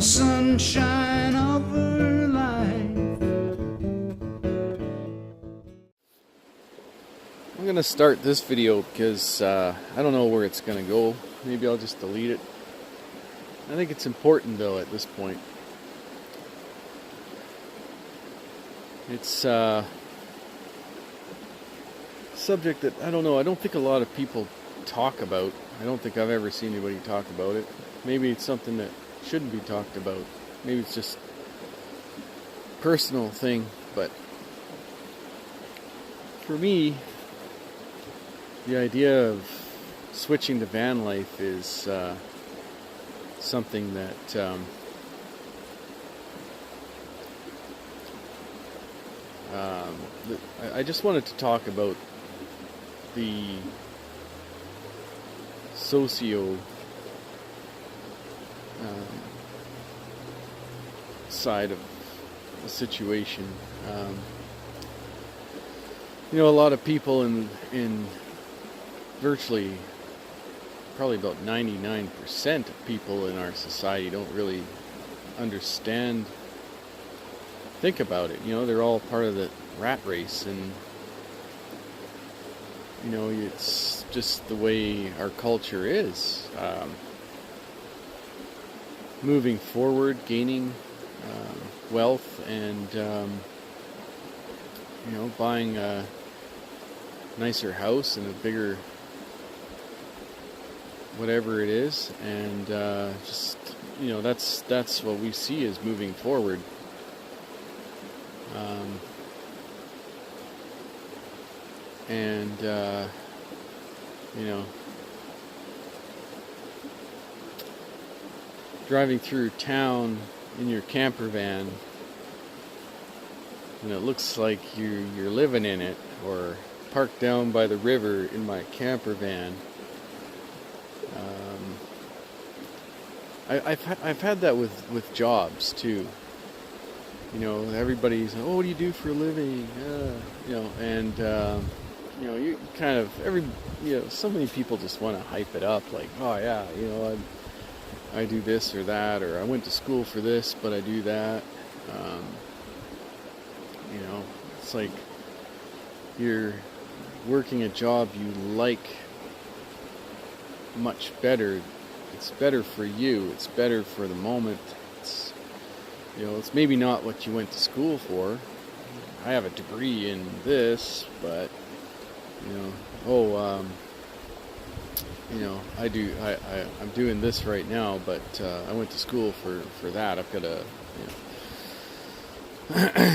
the sunshine of her life. I'm gonna start this video because I don't know where it's gonna go. Maybe I'll just delete it. I think it's important though at this point. It's a subject that I don't know. I don't think a lot of people talk about. I don't think I've ever seen anybody talk about it. Maybe it's something that shouldn't be talked about. Maybe it's just a personal thing, but for me, the idea of switching to van life is something that I just wanted to talk about the socio side of the situation. A lot of people in virtually probably about 99% of people in our society don't really understand, think about it. They're all part of the rat race, and it's just the way our culture is. Moving forward, gaining wealth, and buying a nicer house and a bigger whatever it is, and that's what we see as moving forward. Driving through town in your camper van, and it looks like you're living in it, or parked down by the river in my camper van. I've had that with jobs too. Everybody's, oh, what do you do for a living? And you kind of so many people just want to hype it up, like, oh yeah, I do this or that, or I went to school for this, but I do that. It's like you're working a job you like much better. It's better for you. It's better for the moment. It's maybe not what you went to school for. I have a degree in this, but I'm doing this right now, but I went to school for that. I've got to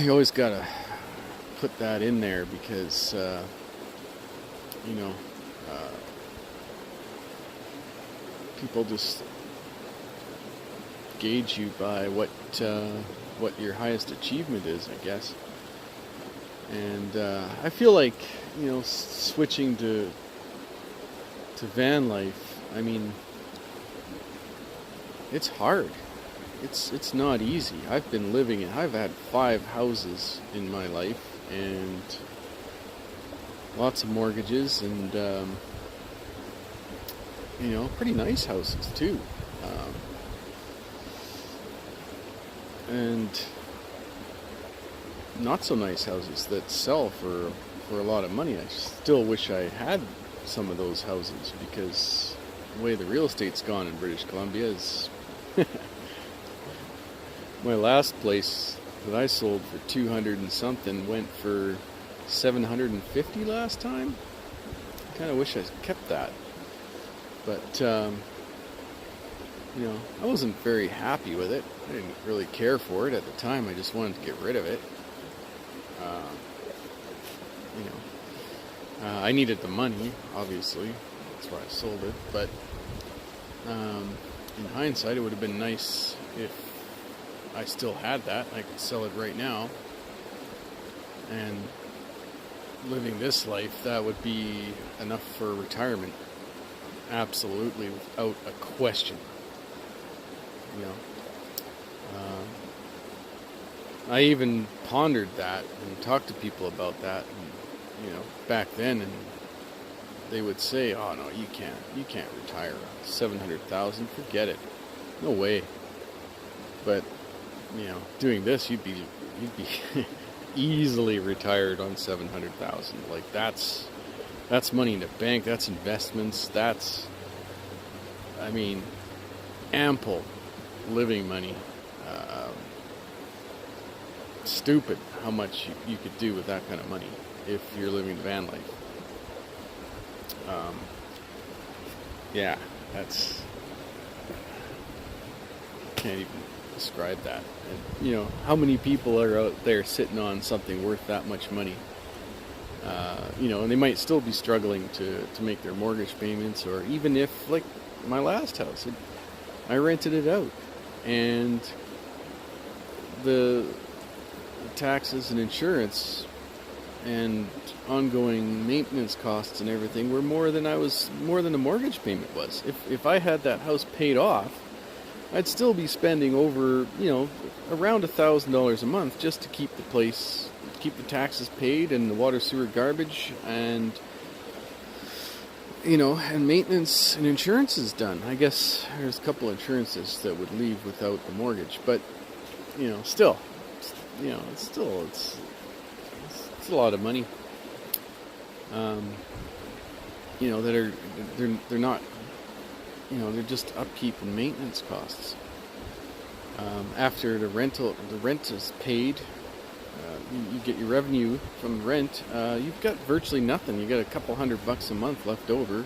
you always got to put that in there, because people just gauge you by what your highest achievement is, I guess. And I feel like switching to van life, I mean, it's hard. It's not easy. I've had 5 houses in my life, and lots of mortgages, and pretty nice houses too, and not so nice houses that sell for a lot of money. I still wish I had some of those houses, because the way the real estate's gone in British Columbia is my last place that I sold for 200 and something went for 750 last time. I kind of wish I kept that, but I wasn't very happy with it. I didn't really care for it at the time. I just wanted to get rid of it. I needed the money, obviously. That's why I sold it. But in hindsight, it would have been nice if I still had that. I could sell it right now. And living this life, that would be enough for retirement. Absolutely, without a question. I even pondered that and talked to people about that, and, back then, and they would say, "Oh no, you can't retire on $700,000. Forget it. No way." But doing this, you'd be easily retired on 700,000. Like that's money in the bank. That's investments. That's, ample living money. Stupid how much you could do with that kind of money if you're living the van life. That's, can't even describe that. And, how many people are out there sitting on something worth that much money? And they might still be struggling to make their mortgage payments, or even if, like my last house, I rented it out, and the taxes and insurance and ongoing maintenance costs and everything were more than the mortgage payment was. If I had that house paid off, I'd still be spending over, around $1,000 a month just to keep the place, keep the taxes paid and the water, sewer, garbage, and and maintenance and insurance is done. I guess there's a couple insurances that would leave without the mortgage, but still, it's a lot of money. They're not, they're just upkeep and maintenance costs. After the rent is paid, you get your revenue from rent. You've got virtually nothing. You got a couple $100 a month left over.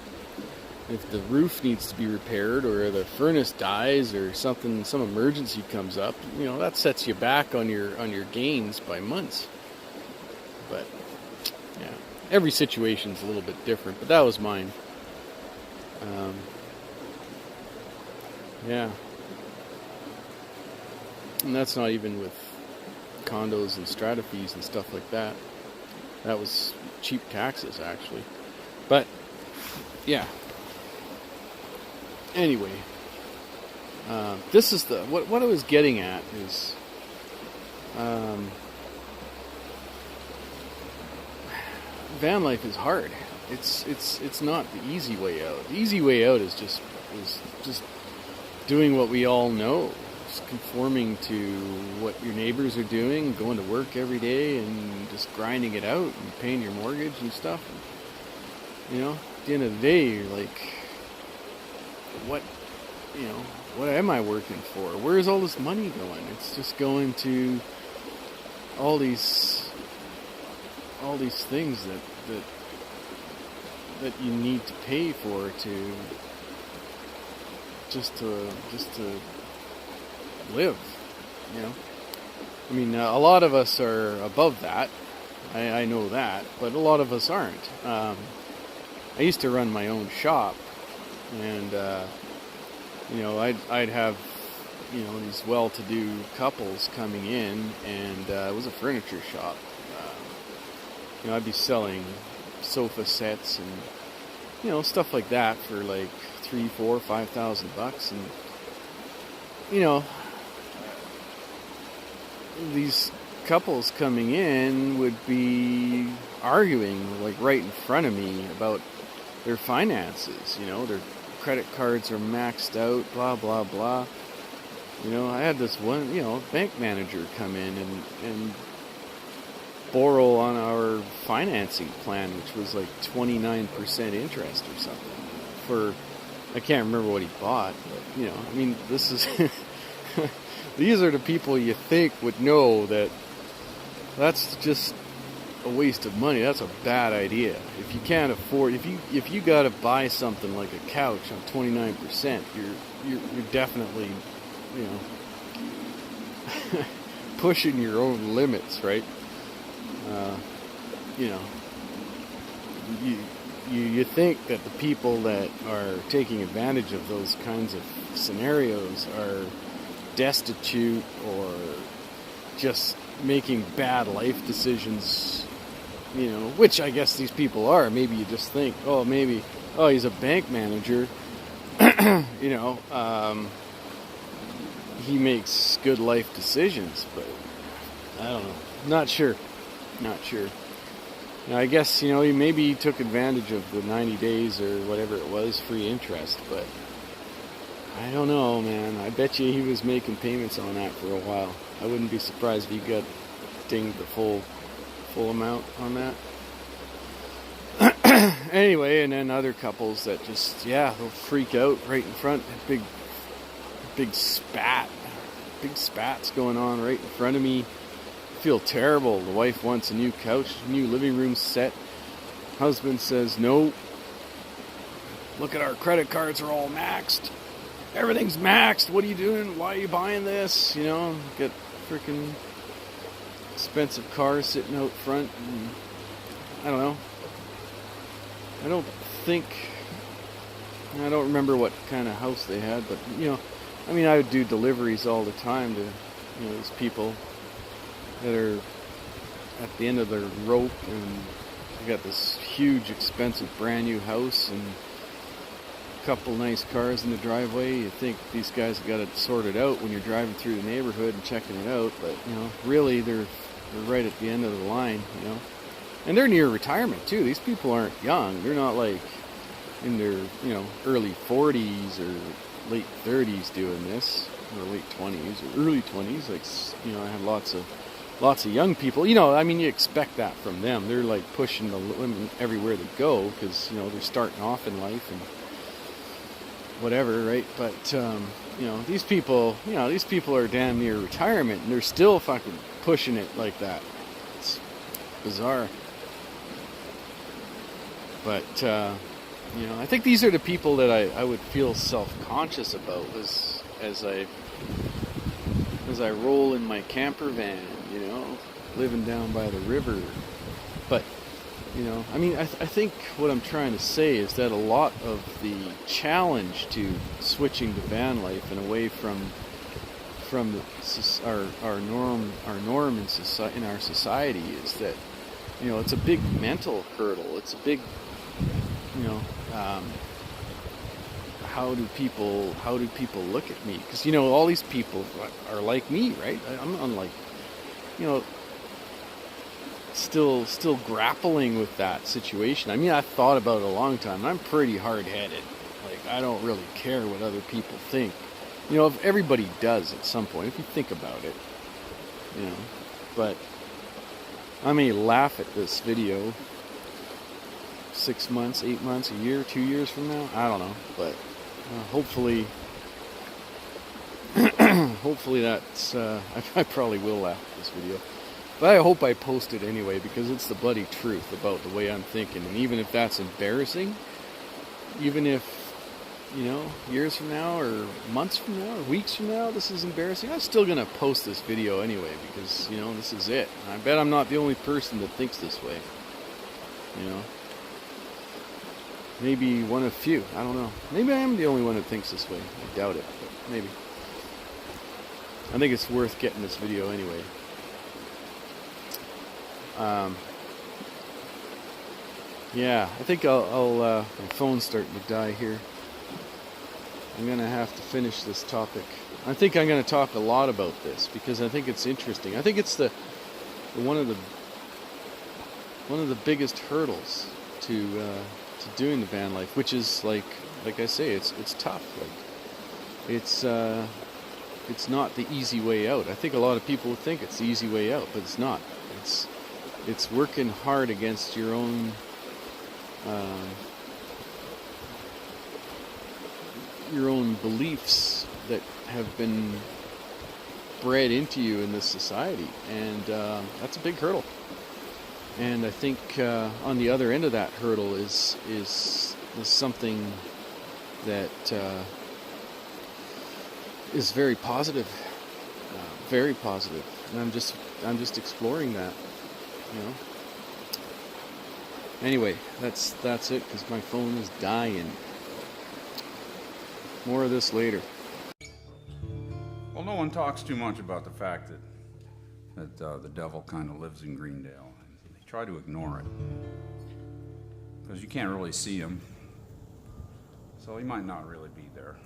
If the roof needs to be repaired, or the furnace dies, or some emergency comes up, that sets you back on your gains by months. But yeah, every situation's a little bit different. But that was mine. And that's not even with condos and strata fees and stuff like that. That was cheap taxes, actually. But yeah. Anyway, this is what I was getting at is van life is hard. It's not the easy way out. The easy way out is just doing what we all know. Just conforming to what your neighbors are doing, going to work every day and just grinding it out and paying your mortgage and stuff. And, at the end of the day, you're like, what am I working for? Where's all this money going? It's just going to all these things that you need to pay for to live, a lot of us are above that. I know that, but a lot of us aren't. I used to run my own shop, and I'd have these well-to-do couples coming in, and it was a furniture shop. I'd be selling sofa sets and stuff like that for like $3,000, $4,000, $5,000, and these couples coming in would be arguing like right in front of me about their finances. Their credit cards are maxed out, blah blah blah. I had this one bank manager come in and borrow on our financing plan, which was like 29% interest or something for, I can't remember what he bought, but this is these are the people you think would know that that's just a waste of money. That's a bad idea. If you can't afford, if you got to buy something like a couch on 29%, you're definitely pushing your own limits, right? You think that the people that are taking advantage of those kinds of scenarios are destitute or just making bad life decisions, which I guess these people are. Maybe you just think, he's a bank manager, he makes good life decisions, but I don't know. Not sure. Now, I guess, he took advantage of the 90 days or whatever it was, free interest, but I don't know, man. I bet you he was making payments on that for a while. I wouldn't be surprised if he got dinged the full amount on that. Anyway, and then other couples that just, yeah, they'll freak out right in front. Big spats going on right in front of me. I feel terrible. The wife wants a new couch, new living room set. Husband says, no. Look at our credit cards are all maxed. Everything's maxed. What are you doing? Why are you buying this? You know, get freaking expensive cars sitting out front. And I don't know. I don't remember what kind of house they had, but, you know, I mean, I would do deliveries all the time to, you know, these people that are at the end of their rope, and they got this huge, expensive, brand new house and a couple nice cars in the driveway. You think these guys have got it sorted out when you're driving through the neighborhood and checking it out, but, you know, really they're right at the end of the line, you know. And they're near retirement too. These people aren't young. They're not like in their, you know, early 40s or late 30s doing this, or late 20s or early 20s. Like, you know, I have lots of young people. You know, I mean, you expect that from them. They're like pushing the limit everywhere they go because, you know, they're starting off in life and whatever, right? But you know, these people are damn near retirement and they're still fucking pushing it like that. It's bizarre. But, you know, I think these are the people that I would feel self-conscious about as I roll in my camper van, you know, living down by the river. But, you know, I mean, I think what I'm trying to say is that a lot of the challenge to switching to van life and away from our norm in our society is that, you know, it's a big mental hurdle. It's a big, you know, how do people look at me? Because, you know, all these people are like me, right? I'm unlike, you know, still grappling with that situation. I mean, I've thought about it a long time. I'm pretty hard-headed. Like, I don't really care what other people think. You know, if everybody does at some point, if you think about it, you know. But I may laugh at this video 6 months, 8 months, a year, 2 years from now. I don't know, but hopefully that's. I probably will laugh at this video, but I hope I post it anyway because it's the bloody truth about the way I'm thinking. And even if that's embarrassing, even if, you know, years from now or months from now or weeks from now this is embarrassing, I'm still gonna post this video anyway because, you know, this is it. And I bet I'm not the only person that thinks this way. You know, maybe one of few. I don't know. Maybe I am the only one that thinks this way. I doubt it, but maybe. I think it's worth getting this video anyway. Yeah, I think I'll my phone's starting to die here. I'm going to have to finish this topic. I think I'm going to talk a lot about this because I think it's interesting. I think it's the one of the biggest hurdles to doing the van life, which is like I say, it's tough. Like it's not the easy way out. I think a lot of people think it's the easy way out, but it's not. It's working hard against your own beliefs that have been bred into you in this society, and that's a big hurdle. And I think on the other end of that hurdle is something that is very positive, and I'm just exploring that, you know. Anyway, that's it because my phone is dying. More of this later. Well, no one talks too much about the fact that the devil kind of lives in Greendale. They try to ignore it because you can't really see him, so he might not really be there.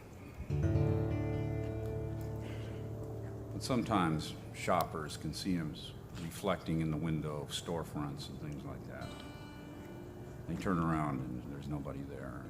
But sometimes shoppers can see him reflecting in the window of storefronts and things like that. They turn around and there's nobody there.